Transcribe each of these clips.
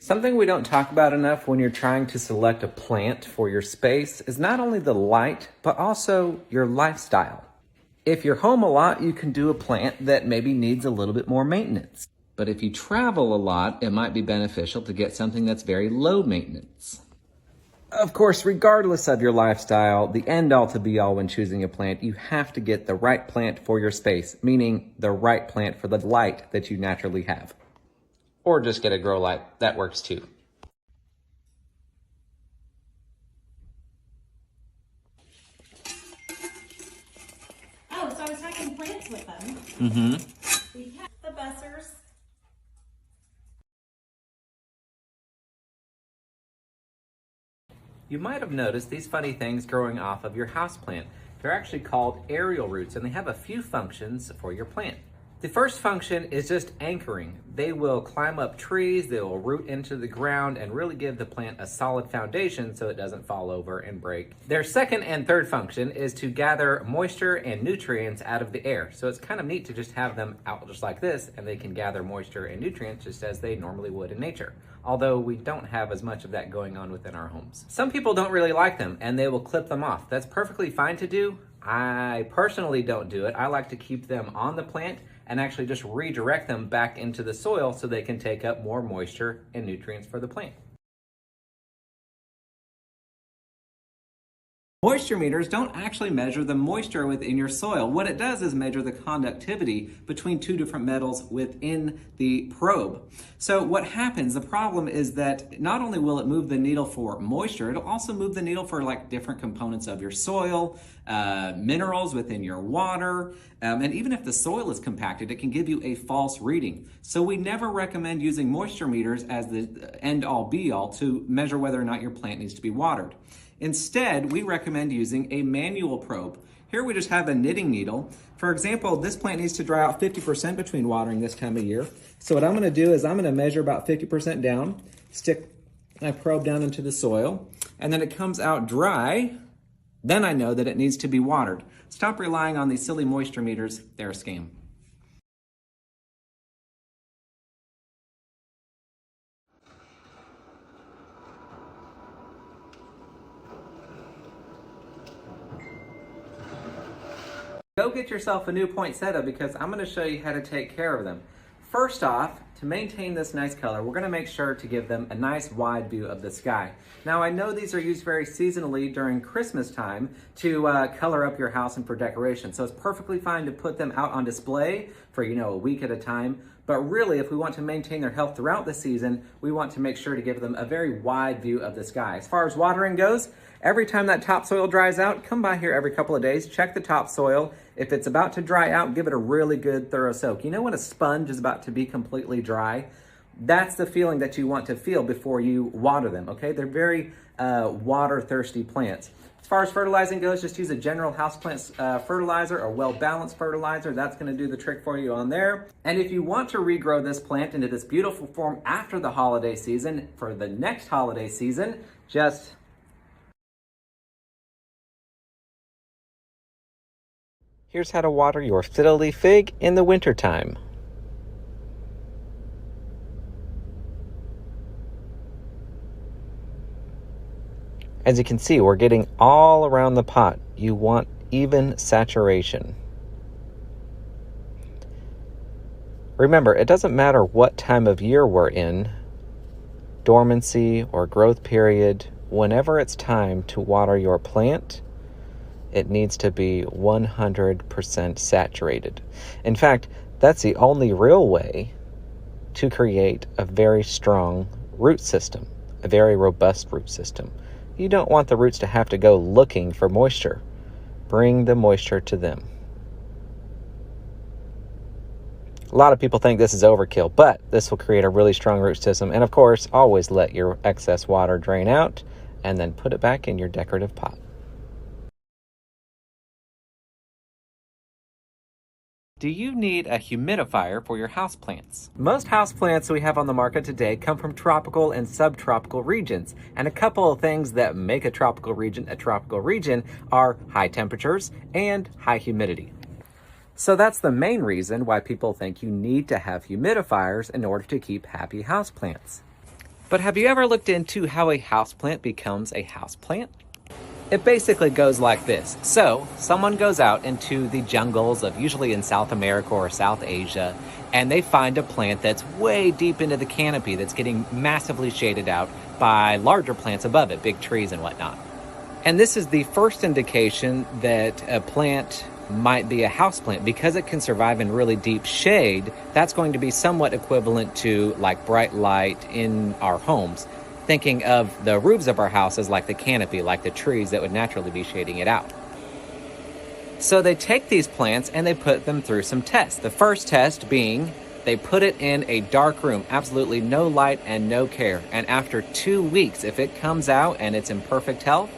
Something we don't talk about enough when you're trying to select a plant for your space is not only the light, but also your lifestyle. If you're home a lot, you can do a plant that maybe needs a little bit more maintenance. But if you travel a lot, it might be beneficial to get something that's very low maintenance. Of course, regardless of your lifestyle, the end-all to be-all when choosing a plant, you have to get the right plant for your space, meaning the right plant for the light that you naturally have. Or just get a grow light, that works too. Oh, so I was making plants with them. Mm-hmm. We have the bussers. You might have noticed these funny things growing off of your houseplant. They're actually called aerial roots, and they have a few functions for your plant. The first function is just anchoring. They will climb up trees, they will root into the ground and really give the plant a solid foundation so it doesn't fall over and break. Their second and third function is to gather moisture and nutrients out of the air. So it's kind of neat to just have them out just like this, and they can gather moisture and nutrients just as they normally would in nature. Although we don't have as much of that going on within our homes. Some people don't really like them and they will clip them off. That's perfectly fine to do. I personally don't do it. I like to keep them on the plant and actually just redirect them back into the soil so they can take up more moisture and nutrients for the plant. Moisture meters don't actually measure the moisture within your soil. What it does is measure the conductivity between two different metals within the probe. So what happens, the problem is that not only will it move the needle for moisture, it'll also move the needle for like different components of your soil, minerals within your water, and even if the soil is compacted, it can give you a false reading. So we never recommend using moisture meters as the end-all be-all to measure whether or not your plant needs to be watered. Instead, we recommend using a manual probe. Here we just have a knitting needle. For example, this plant needs to dry out 50% between watering this time of year. So what I'm gonna do is I'm gonna measure about 50% down, stick my probe down into the soil, and then it comes out dry. Then I know that it needs to be watered. Stop relying on these silly moisture meters, they're a scam. Go get yourself a new poinsettia because I'm going to show you how to take care of them. First off, to maintain this nice color, we're going to make sure to give them a nice wide view of the sky. Now I know these are used very seasonally during Christmas time to color up your house and for decoration. So it's perfectly fine to put them out on display for, a week at a time. But really, if we want to maintain their health throughout the season, we want to make sure to give them a very wide view of the sky. As far as watering goes, every time that topsoil dries out, come by here every couple of days, check the topsoil. If it's about to dry out, give it a really good thorough soak. You know when a sponge is about to be completely dry? That's the feeling that you want to feel before you water them, okay? They're very water-thirsty plants. As far as fertilizing goes, just use a general houseplant fertilizer or well-balanced fertilizer. That's gonna do the trick for you on there. And if you want to regrow this plant into this beautiful form after the holiday season, for the next holiday season, just here's how to water your fiddle leaf fig in the wintertime. As you can see, we're getting all around the pot. You want even saturation. Remember, it doesn't matter what time of year we're in, dormancy or growth period, whenever it's time to water your plant, it needs to be 100% saturated. In fact, that's the only real way to create a very strong root system, a very robust root system. You don't want the roots to have to go looking for moisture. Bring the moisture to them. A lot of people think this is overkill, but this will create a really strong root system. And of course, always let your excess water drain out and then put it back in your decorative pot. Do you need a humidifier for your houseplants? Most houseplants we have on the market today come from tropical and subtropical regions. And a couple of things that make a tropical region are high temperatures and high humidity. So that's the main reason why people think you need to have humidifiers in order to keep happy houseplants. But have you ever looked into how a houseplant becomes a houseplant? It basically goes like this. So someone goes out into the jungles of usually in South America or South Asia, and they find a plant that's way deep into the canopy that's getting massively shaded out by larger plants above it, big trees and whatnot. And this is the first indication that a plant might be a houseplant because it can survive in really deep shade. That's going to be somewhat equivalent to like bright light in our homes. Thinking of the roofs of our houses like the canopy, like the trees that would naturally be shading it out. So they take these plants and they put them through some tests. The first test being they put it in a dark room, absolutely no light and no care. And after 2 weeks, if it comes out and it's in perfect health,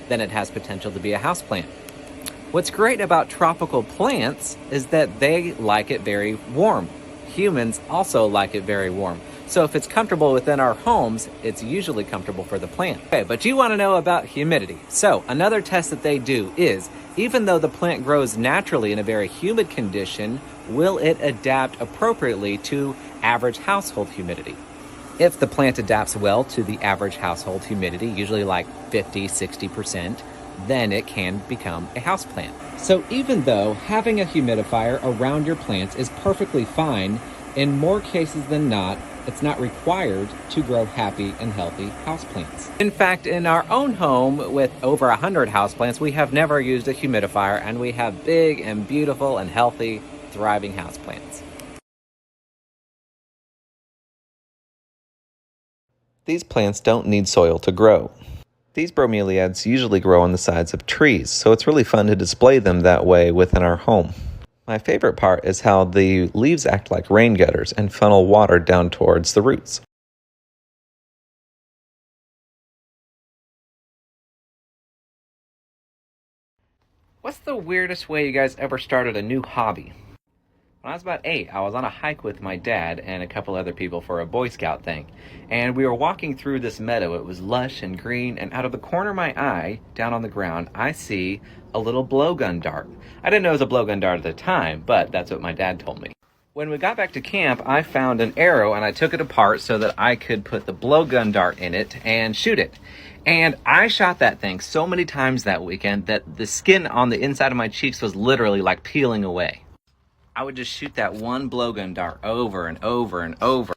then it has potential to be a houseplant. What's great about tropical plants is that they like it very warm. Humans also like it very warm. So if it's comfortable within our homes, it's usually comfortable for the plant. Okay, but you want to know about humidity. So another test that they do is, even though the plant grows naturally in a very humid condition, will it adapt appropriately to average household humidity? If the plant adapts well to the average household humidity, usually like 50, 60%, then it can become a houseplant. So even though having a humidifier around your plants is perfectly fine, in more cases than not, it's not required to grow happy and healthy houseplants. In fact, in our own home with over 100 houseplants, we have never used a humidifier, and we have big and beautiful and healthy, thriving houseplants. These plants don't need soil to grow. These bromeliads usually grow on the sides of trees, so it's really fun to display them that way within our home. My favorite part is how the leaves act like rain gutters and funnel water down towards the roots. What's the weirdest way you guys ever started a new hobby? When I was about 8, I was on a hike with my dad and a couple other people for a Boy Scout thing. And we were walking through this meadow. It was lush and green, and out of the corner of my eye, down on the ground, I see a little blowgun dart. I didn't know it was a blowgun dart at the time, but that's what my dad told me. When we got back to camp, I found an arrow and I took it apart so that I could put the blowgun dart in it and shoot it. And I shot that thing so many times that weekend that the skin on the inside of my cheeks was literally like peeling away. I would just shoot that one blowgun dart over and over and over.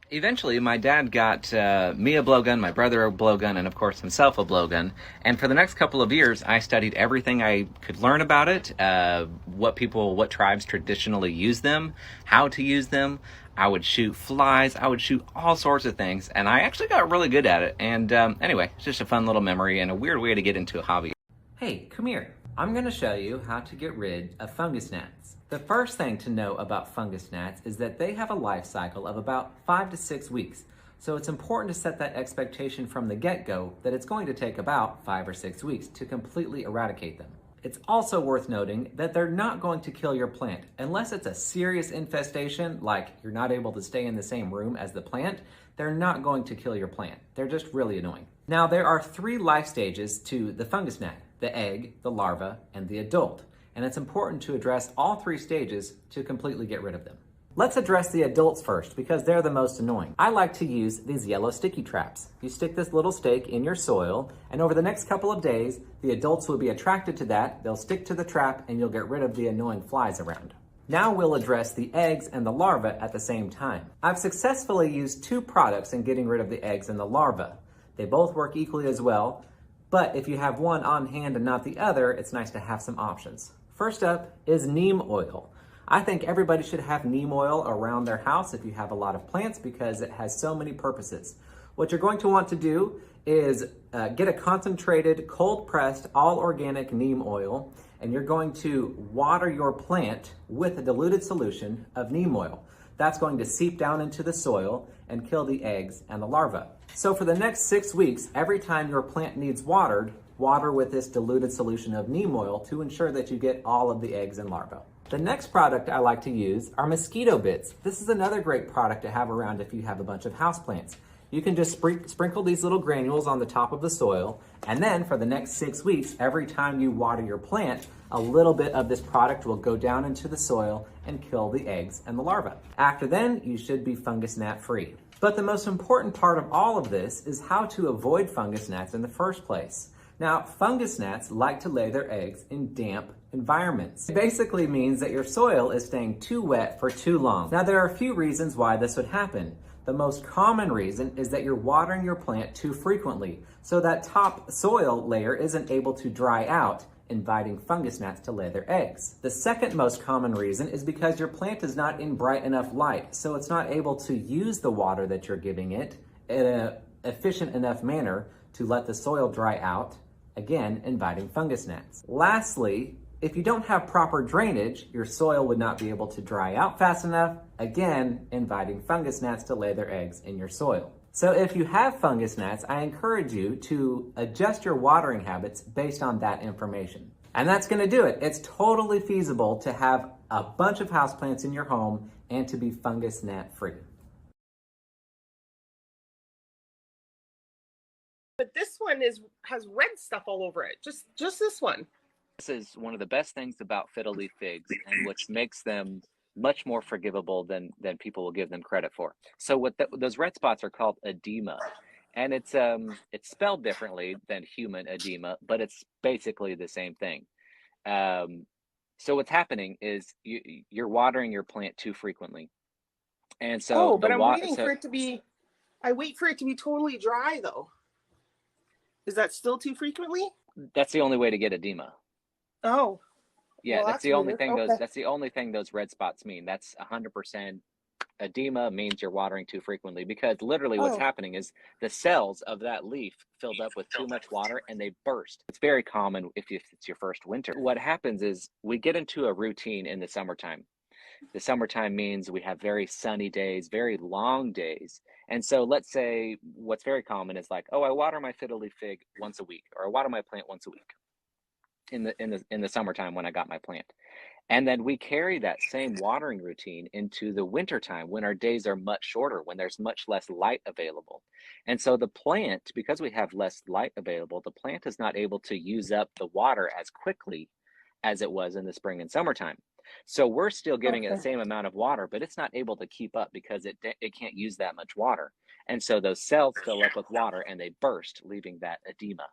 Eventually, my dad got me a blowgun, my brother a blowgun, and of course himself a blowgun. And for the next couple of years, I studied everything I could learn about it, what tribes traditionally use them, how to use them. I would shoot flies, I would shoot all sorts of things, and I actually got really good at it. And anyway, it's just a fun little memory and a weird way to get into a hobby. Hey, come here. I'm going to show you how to get rid of fungus gnats. The first thing to know about fungus gnats is that they have a life cycle of about 5 to 6 weeks. So it's important to set that expectation from the get-go that it's going to take about 5 or 6 weeks to completely eradicate them. It's also worth noting that they're not going to kill your plant unless it's a serious infestation, like you're not able to stay in the same room as the plant. They're not going to kill your plant. They're just really annoying. Now, there are 3 life stages to the fungus gnat: the egg, the larva, and the adult. And it's important to address all 3 stages to completely get rid of them. Let's address the adults first because they're the most annoying. I like to use these yellow sticky traps. You stick this little stake in your soil, and over the next couple of days, the adults will be attracted to that, they'll stick to the trap, and you'll get rid of the annoying flies around. Now we'll address the eggs and the larva at the same time. I've successfully used 2 products in getting rid of the eggs and the larva. They both work equally as well, but if you have one on hand and not the other, it's nice to have some options. First up is neem oil. I think everybody should have neem oil around their house if you have a lot of plants because it has so many purposes. What you're going to want to do is get a concentrated, cold-pressed, all-organic neem oil, and you're going to water your plant with a diluted solution of neem oil. That's going to seep down into the soil and kill the eggs and the larvae. So for the next 6 weeks, every time your plant needs watered, water with this diluted solution of neem oil to ensure that you get all of the eggs and larvae. The next product I like to use are mosquito bits. This is another great product to have around if you have a bunch of houseplants. You can just sprinkle these little granules on the top of the soil, and then for the next 6 weeks, every time you water your plant, a little bit of this product will go down into the soil and kill the eggs and the larvae. After then, you should be fungus gnat free. But the most important part of all of this is how to avoid fungus gnats in the first place. Now, fungus gnats like to lay their eggs in damp environments. It basically means that your soil is staying too wet for too long. Now, there are a few reasons why this would happen. The most common reason is that you're watering your plant too frequently, so that top soil layer isn't able to dry out, inviting fungus gnats to lay their eggs. The second most common reason is because your plant is not in bright enough light, so it's not able to use the water that you're giving it in an efficient enough manner to let the soil dry out, again, inviting fungus gnats. Lastly, if you don't have proper drainage, your soil would not be able to dry out fast enough, again, inviting fungus gnats to lay their eggs in your soil. So if you have fungus gnats, I encourage you to adjust your watering habits based on that information. And that's gonna do it. It's totally feasible to have a bunch of houseplants in your home and to be fungus gnat free. But this one has red stuff all over it. Just this one. This is one of the best things about fiddle leaf figs, and which makes them much more forgivable than people will give them credit for. So those red spots are called edema, and it's spelled differently than human edema, but it's basically the same thing. So what's happening is you're watering your plant too frequently, and so but I'm waiting for it to be. I wait for it to be totally dry though. Is that still too frequently? That's the only way to get edema. Oh. Yeah, Well, that's the only thing okay. that's the only thing those red spots mean. That's 100% edema means you're watering too frequently, because literally what's happening is the cells of that leaf filled up with too much water and they burst. It's very common if it's your first winter. What happens is we get into a routine in the summertime. The summertime means we have very sunny days, very long days. And so let's say what's very common is like, oh, I water my fiddle leaf fig once a week, or I water my plant once a week in the summertime when I got my plant. And then we carry that same watering routine into the wintertime when our days are much shorter, when there's much less light available. And so the plant, because we have less light available, the plant is not able to use up the water as quickly as it was in the spring and summertime. So we're still giving it the same amount of water, but it's not able to keep up because it can't use that much water. And so those cells fill up with water and they burst, leaving that edema.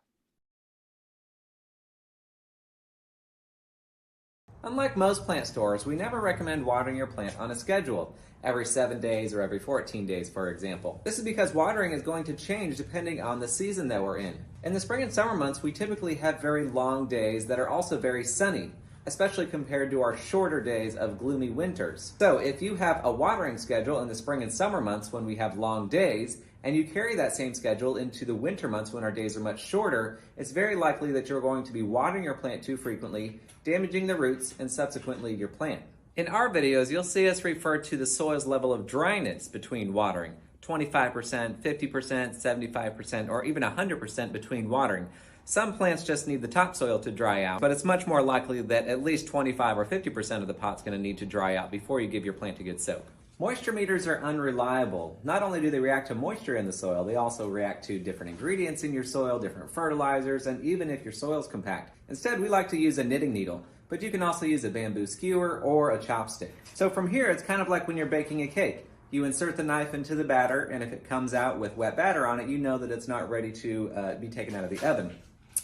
Unlike most plant stores, we never recommend watering your plant on a schedule, every 7 days or every 14 days, for example. This is because watering is going to change depending on the season that we're in. In the spring and summer months, we typically have very long days that are also very sunny, especially compared to our shorter days of gloomy winters. So if you have a watering schedule in the spring and summer months when we have long days, and you carry that same schedule into the winter months when our days are much shorter, it's very likely that you're going to be watering your plant too frequently, damaging the roots and subsequently your plant. In our videos, you'll see us refer to the soil's level of dryness between watering, 25%, 50%, 75%, or even 100% between watering. Some plants just need the topsoil to dry out, but it's much more likely that at least 25 or 50% of the pot's going to need to dry out before you give your plant a good soak. Moisture meters are unreliable. Not only do they react to moisture in the soil, they also react to different ingredients in your soil, different fertilizers, and even if your soil's compact. Instead, we like to use a knitting needle, but you can also use a bamboo skewer or a chopstick. So from here, it's kind of like when you're baking a cake. You insert the knife into the batter, and if it comes out with wet batter on it, you know that it's not ready to be taken out of the oven.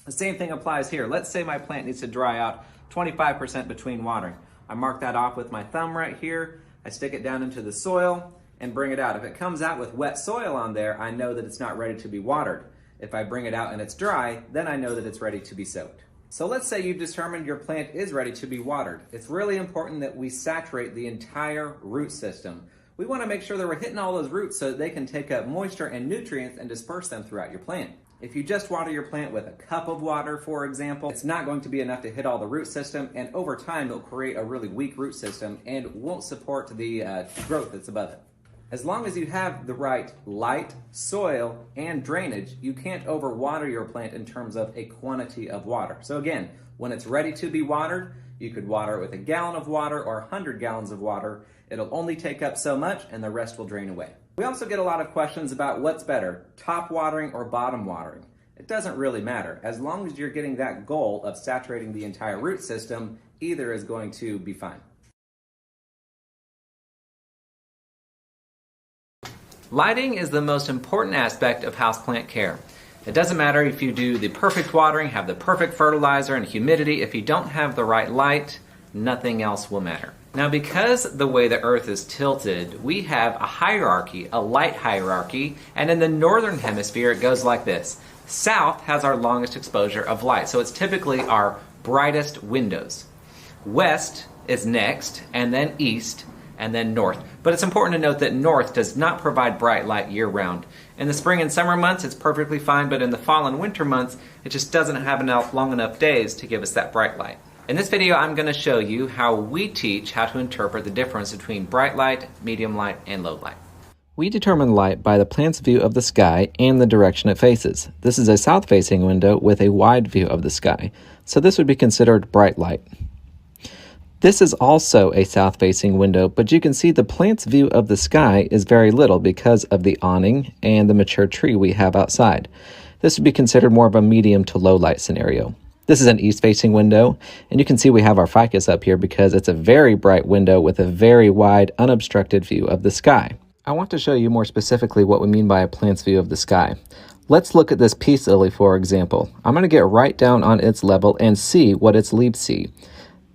The same thing applies here. Let's say my plant needs to dry out 25% between watering. I mark that off with my thumb right here. I stick it down into the soil and bring it out. If it comes out with wet soil on there, I know that it's not ready to be watered. If I bring it out and it's dry, then I know that it's ready to be soaked. So let's say you've determined your plant is ready to be watered. It's really important that we saturate the entire root system. We want to make sure that we're hitting all those roots so that they can take up moisture and nutrients and disperse them throughout your plant. If you just water your plant with a cup of water, for example, it's not going to be enough to hit all the root system, and over time it'll create a really weak root system and won't support the growth that's above it. As long as you have the right light, soil, and drainage, you can't overwater your plant in terms of a quantity of water. So again, when it's ready to be watered, you could water it with a gallon of water or 100 gallons of water. It'll only take up so much and the rest will drain away. We also get a lot of questions about what's better, top watering or bottom watering. It doesn't really matter. As long as you're getting that goal of saturating the entire root system, either is going to be fine. Lighting is the most important aspect of houseplant care. It doesn't matter if you do the perfect watering, have the perfect fertilizer and humidity. If you don't have the right light, nothing else will matter. Now, because the way the earth is tilted, we have a hierarchy, a light hierarchy, and in the northern hemisphere it goes like this. South has our longest exposure of light, so it's typically our brightest windows. West is next, and then east, and then north. But it's important to note that north does not provide bright light year-round. In the spring and summer months, it's perfectly fine, but in the fall and winter months, it just doesn't have long enough days to give us that bright light. In this video, I'm going to show you how we teach how to interpret the difference between bright light, medium light, and low light. We determine light by the plant's view of the sky and the direction it faces. This is a south-facing window with a wide view of the sky, so this would be considered bright light. This is also a south-facing window, but you can see the plant's view of the sky is very little because of the awning and the mature tree we have outside. This would be considered more of a medium to low light scenario. This is an east-facing window, and you can see we have our ficus up here because it's a very bright window with a very wide, unobstructed view of the sky. I want to show you more specifically what we mean by a plant's view of the sky. Let's look at this peace lily, for example. I'm going to get right down on its level and see what its leaves see.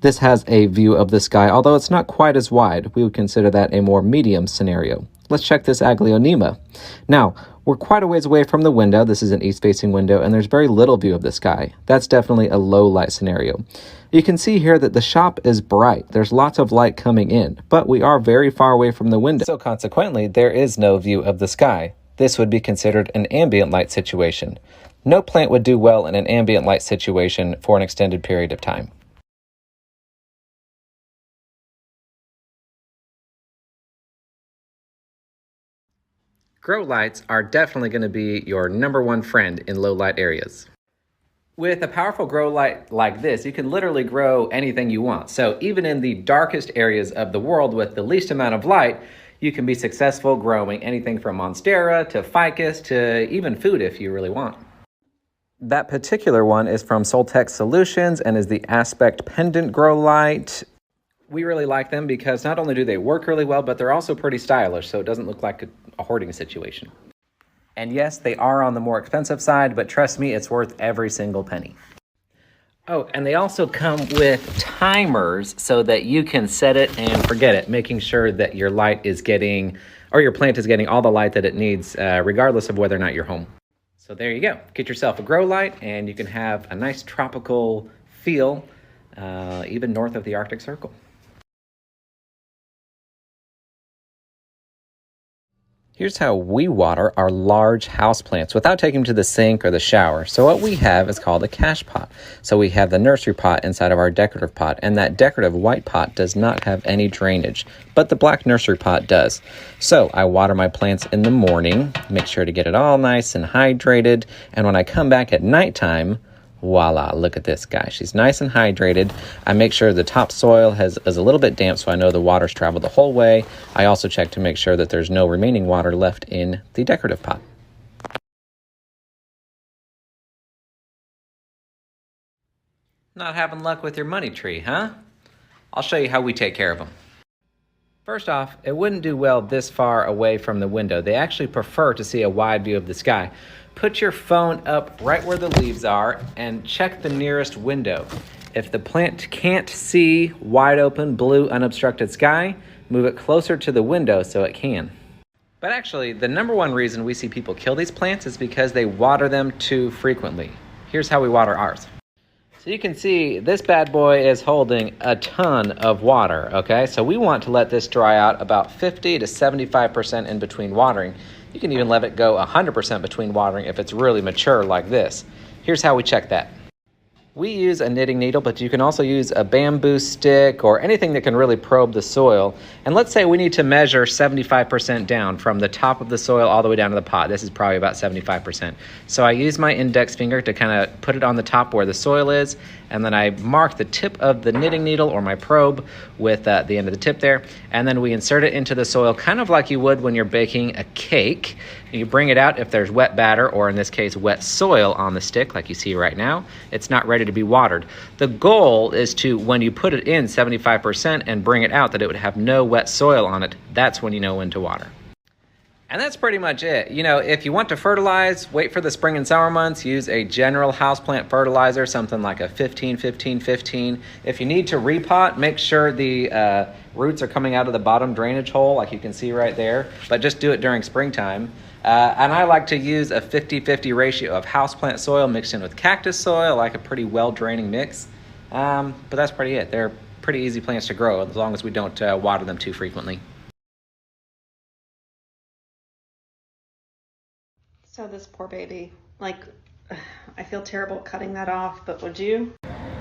This has a view of the sky, although it's not quite as wide. We would consider that a more medium scenario. Let's check this aglaonema. Now, we're quite a ways away from the window. This is an east-facing window, and there's very little view of the sky. That's definitely a low light scenario. You can see here that the shop is bright. There's lots of light coming in, but we are very far away from the window. So consequently, there is no view of the sky. This would be considered an ambient light situation. No plant would do well in an ambient light situation for an extended period of time. Grow lights are definitely going to be your #1 friend in low light areas. With a powerful grow light like this, you can literally grow anything you want. So even in the darkest areas of the world with the least amount of light, you can be successful growing anything from monstera to ficus to even food if you really want. That particular one is from Soltech Solutions and is the Aspect Pendant Grow Light. We really like them because not only do they work really well, but they're also pretty stylish, so it doesn't look like a hoarding situation. And yes, they are on the more expensive side, but trust me, it's worth every single penny. Oh, and they also come with timers so that you can set it and forget it, making sure that your light is getting, or your plant is getting all the light that it needs, regardless of whether or not you're home. So there you go. Get yourself a grow light and you can have a nice tropical feel, even north of the Arctic Circle. Here's how we water our large houseplants without taking them to the sink or the shower. So what we have is called a cache pot. So we have the nursery pot inside of our decorative pot, and that decorative white pot does not have any drainage, but the black nursery pot does. So I water my plants in the morning, make sure to get it all nice and hydrated, and when I come back at nighttime, voila, look at this guy. She's nice and hydrated. I make sure the topsoil is a little bit damp so I know the water's traveled the whole way. I also check to make sure that there's no remaining water left in the decorative pot. Not having luck with your money tree, huh? I'll show you how we take care of them. First off, it wouldn't do well this far away from the window. They actually prefer to see a wide view of the sky. Put your phone up right where the leaves are and check the nearest window. If the plant can't see wide open, blue, unobstructed sky, move it closer to the window so it can. But actually, the #1 reason we see people kill these plants is because they water them too frequently. Here's how we water ours. So you can see this bad boy is holding a ton of water, okay? So we want to let this dry out about 50 to 75% in between watering. You can even let it go 100% between watering if it's really mature like this. Here's how we check that. We use a knitting needle, but you can also use a bamboo stick or anything that can really probe the soil. And let's say we need to measure 75% down from the top of the soil all the way down to the pot. This is probably about 75%. So I use my index finger to kind of put it on the top where the soil is, and then I mark the tip of the knitting needle or my probe with the end of the tip there, and then we insert it into the soil kind of like you would when you're baking a cake. You bring it out if there's wet batter, or in this case wet soil on the stick like you see right now. It's not ready to be watered. The goal is to, when you put it in 75% and bring it out, that it would have no wet soil on it. That's when you know when to water. And that's pretty much it. You know, if you want to fertilize, wait for the spring and summer months. Use a general houseplant fertilizer, something like a 15-15-15. If you need to repot, make sure the roots are coming out of the bottom drainage hole, like you can see right there. But just do it during springtime. And I like to use a 50-50 ratio of houseplant soil mixed in with cactus soil. I like a pretty well-draining mix. But that's pretty it. They're pretty easy plants to grow as long as we don't water them too frequently. So this poor baby, like, I feel terrible cutting that off, but would you?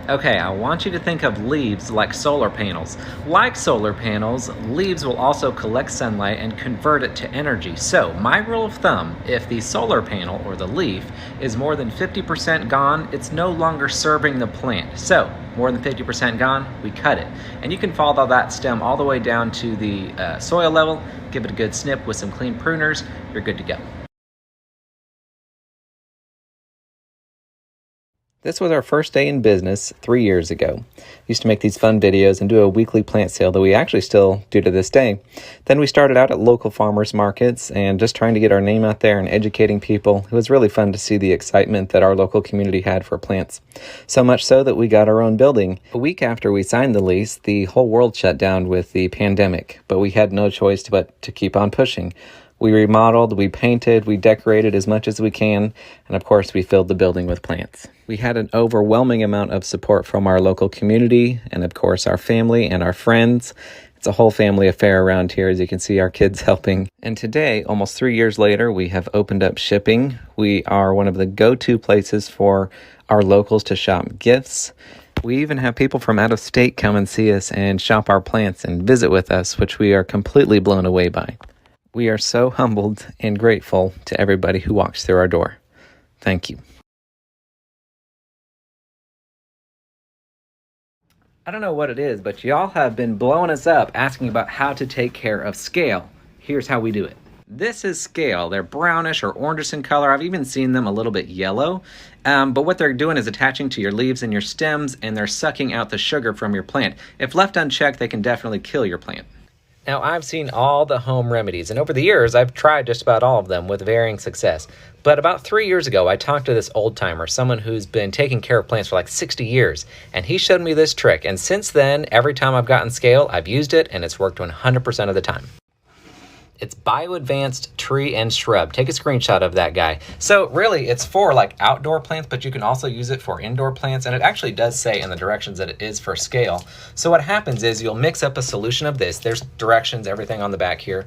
Okay, I want you to think of leaves like solar panels. Like solar panels, leaves will also collect sunlight and convert it to energy. So, my rule of thumb, if the solar panel or the leaf is more than 50% gone, it's no longer serving the plant. So, more than 50% gone, we cut it. And you can follow that stem all the way down to the soil level, give it a good snip with some clean pruners, you're good to go. This was our first day in business 3 years ago. We used to make these fun videos and do a weekly plant sale that we actually still do to this day. Then we started out at local farmers markets and just trying to get our name out there and educating people. It was really fun to see the excitement that our local community had for plants. So much so that we got our own building. A week after we signed the lease, the whole world shut down with the pandemic, but we had no choice but to keep on pushing. We remodeled, we painted, we decorated as much as we can, and of course we filled the building with plants. We had an overwhelming amount of support from our local community, and of course our family and our friends. It's a whole family affair around here, as you can see our kids helping. And today, almost 3 years later, we have opened up shipping. We are one of the go-to places for our locals to shop gifts. We even have people from out of state come and see us and shop our plants and visit with us, which we are completely blown away by. We are so humbled and grateful to everybody who walks through our door. Thank you. I don't know what it is, but y'all have been blowing us up asking about how to take care of scale. Here's how we do it. This is scale. They're brownish or orangish in color. I've even seen them a little bit yellow. But what they're doing is attaching to your leaves and your stems, and they're sucking out the sugar from your plant. If left unchecked, they can definitely kill your plant. Now, I've seen all the home remedies, and over the years, I've tried just about all of them with varying success. But about 3 years ago, I talked to this old-timer, someone who's been taking care of plants for like 60 years, and he showed me this trick. And since then, every time I've gotten scale, I've used it, and it's worked 100% of the time. It's Bio-Advanced Tree and Shrub. Take a screenshot of that guy. So really, it's for like outdoor plants, but you can also use it for indoor plants. And it actually does say in the directions that it is for scale. So what happens is you'll mix up a solution of this. There's directions, everything on the back here.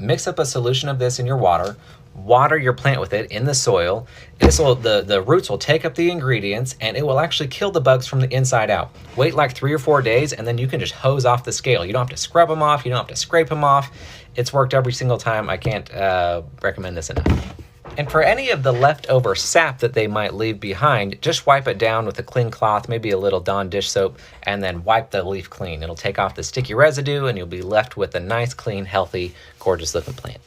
Mix up a solution of this in your water. Water your plant with it in the soil. The roots will take up the ingredients, and it will actually kill the bugs from the inside out. Wait like 3 or 4 days, and then you can just hose off the scale. You don't have to scrub them off. You don't have to scrape them off. It's worked every single time. I can't recommend this enough. And for any of the leftover sap that they might leave behind, just wipe it down with a clean cloth, maybe a little Dawn dish soap, and then wipe the leaf clean. It'll take off the sticky residue, and you'll be left with a nice, clean, healthy, gorgeous looking plant.